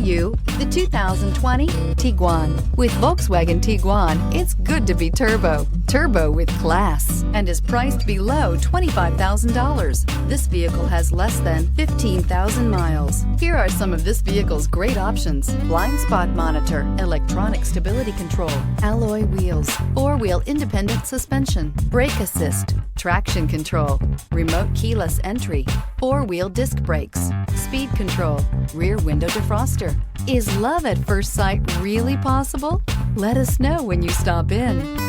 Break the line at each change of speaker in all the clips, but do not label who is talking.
you the 2020 Tiguan. With Volkswagen Tiguan, it's good to be turbo. Turbo with class, and is priced below $25,000. This vehicle has less than 15,000 miles. Here are some of this vehicle's great options: blind spot monitor, electronic stability control, alloy wheels, four-wheel independent suspension, brake assist, traction control, remote keyless entry, four-wheel disc brakes, speed control, rear window defroster. Is love at first sight really possible? Let us know when you stop in.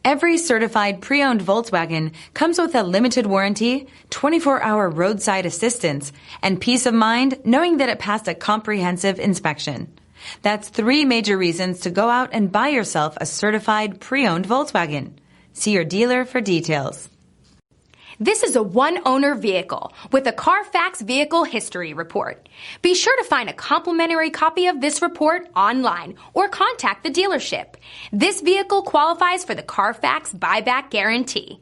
Every certified pre-owned Volkswagen comes with a limited warranty, 24-hour roadside assistance, and peace of mind knowing that it passed a comprehensive inspection. That's 3 major reasons to go out and buy yourself a certified pre-owned Volkswagen. See your dealer for details.
This is a one-owner vehicle with a CARFAX Vehicle History Report. Be sure to find a complimentary copy of this report online or contact the dealership. This vehicle qualifies for the CARFAX Buyback Guarantee.